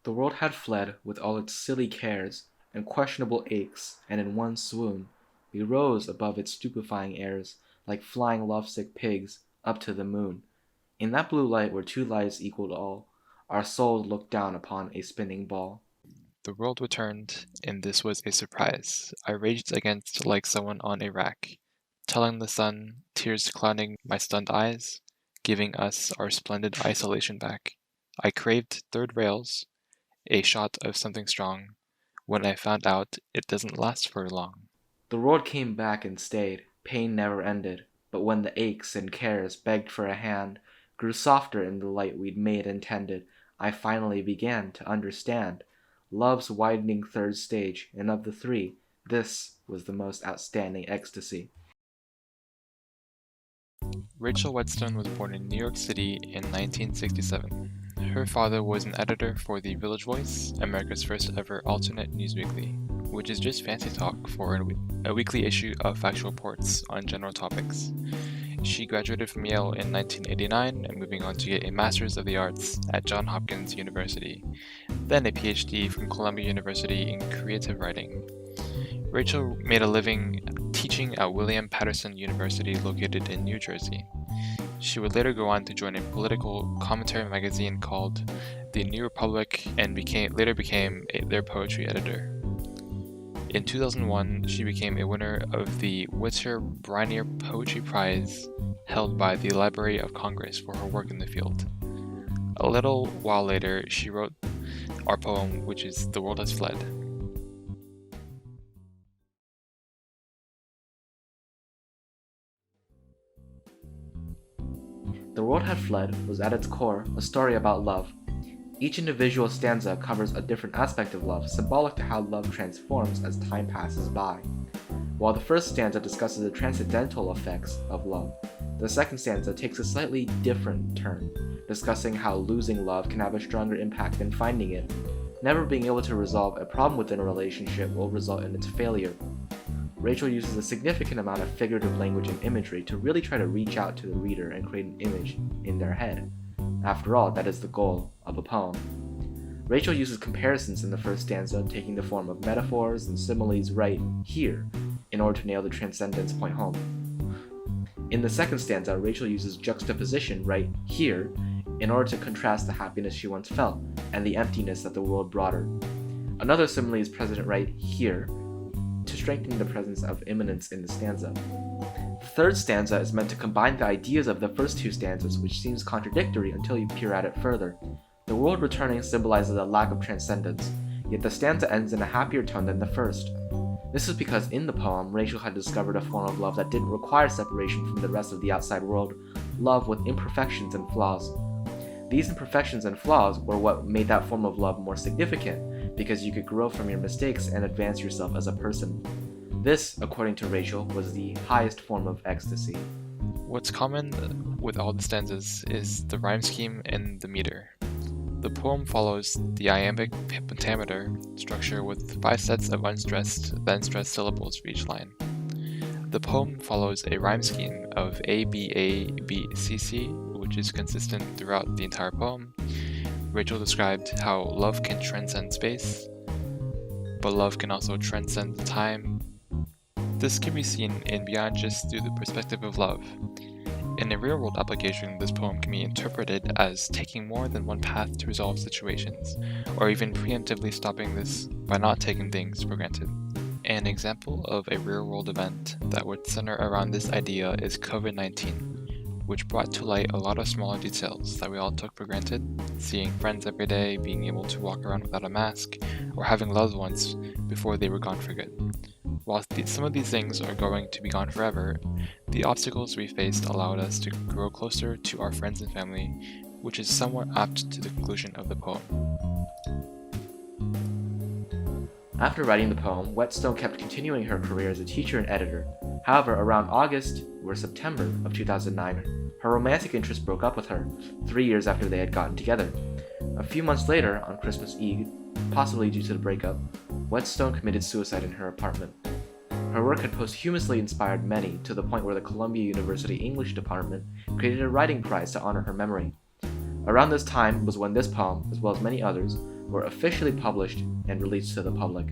The world had fled with all its silly cares and questionable aches, and in one swoon we rose above its stupefying airs, like flying lovesick pigs up to the moon. In that blue light where two lights equaled all, our souls looked down upon a spinning ball. The world returned, and this was a surprise. I raged against like someone on a rack, telling the sun, tears clouding my stunned eyes, giving us our splendid isolation back. I craved third rails, a shot of something strong, when I found out it doesn't last for long. The world came back and stayed, pain never ended, but when the aches and cares begged for a hand, grew softer in the light we'd made and tended, I finally began to understand love's widening third stage, and of the three, this was the most outstanding ecstasy. Rachel Whetstone was born in New York City in 1967. Her father was an editor for The Village Voice, America's first ever alternate news weekly, which is just fancy talk for a weekly issue of factual reports on general topics. She graduated from Yale in 1989 and moving on to get a Master's of the Arts at Johns Hopkins University, then a PhD from Columbia University in creative writing. Rachel made a living teaching at William Patterson University located in New Jersey. She would later go on to join a political commentary magazine called The New Republic and later became their poetry editor. In 2001, she became a winner of the Whittier Briner Poetry Prize held by the Library of Congress for her work in the field. A little while later, she wrote our poem, which is The World Has Fled. The World Had Fled was at its core a story about love. Each individual stanza covers a different aspect of love, symbolic to how love transforms as time passes by. While the first stanza discusses the transcendental effects of love, the second stanza takes a slightly different turn, discussing how losing love can have a stronger impact than finding it. Never being able to resolve a problem within a relationship will result in its failure. Rachel uses a significant amount of figurative language and imagery to really try to reach out to the reader and create an image in their head. After all, that is the goal of a poem. Rachel uses comparisons in the first stanza, taking the form of metaphors and similes right here, in order to nail the transcendence point home. In the second stanza, Rachel uses juxtaposition right here, in order to contrast the happiness she once felt and the emptiness that the world brought her. Another simile is present right here, to strengthen the presence of immanence in the stanza. The third stanza is meant to combine the ideas of the first two stanzas, which seems contradictory until you peer at it further. The world returning symbolizes a lack of transcendence, yet the stanza ends in a happier tone than the first. This is because in the poem, Rachel had discovered a form of love that didn't require separation from the rest of the outside world, love with imperfections and flaws. These imperfections and flaws were what made that form of love more significant, because you could grow from your mistakes and advance yourself as a person. This, according to Rachel, was the highest form of ecstasy. What's common with all the stanzas is the rhyme scheme and the meter. The poem follows the iambic pentameter structure with 5 sets of unstressed, then stressed syllables for each line. The poem follows a rhyme scheme of A, B, A, B, C, C, which is consistent throughout the entire poem. Rachel described how love can transcend space, but love can also transcend time. This can be seen in beyond just through the perspective of love. In a real-world application, this poem can be interpreted as taking more than one path to resolve situations, or even preemptively stopping this by not taking things for granted. An example of a real-world event that would center around this idea is COVID-19, which brought to light a lot of smaller details that we all took for granted, seeing friends every day, being able to walk around without a mask, or having loved ones before they were gone for good. While some of these things are going to be gone forever, the obstacles we faced allowed us to grow closer to our friends and family, which is somewhat apt to the conclusion of the poem. After writing the poem, Whetstone kept continuing her career as a teacher and editor. However, around August or September of 2009, her romantic interest broke up with her, 3 years after they had gotten together. A few months later, on Christmas Eve, possibly due to the breakup, Whetstone committed suicide in her apartment. Her work had posthumously inspired many, to the point where the Columbia University English Department created a writing prize to honor her memory. Around this time was when this poem, as well as many others, were officially published and released to the public.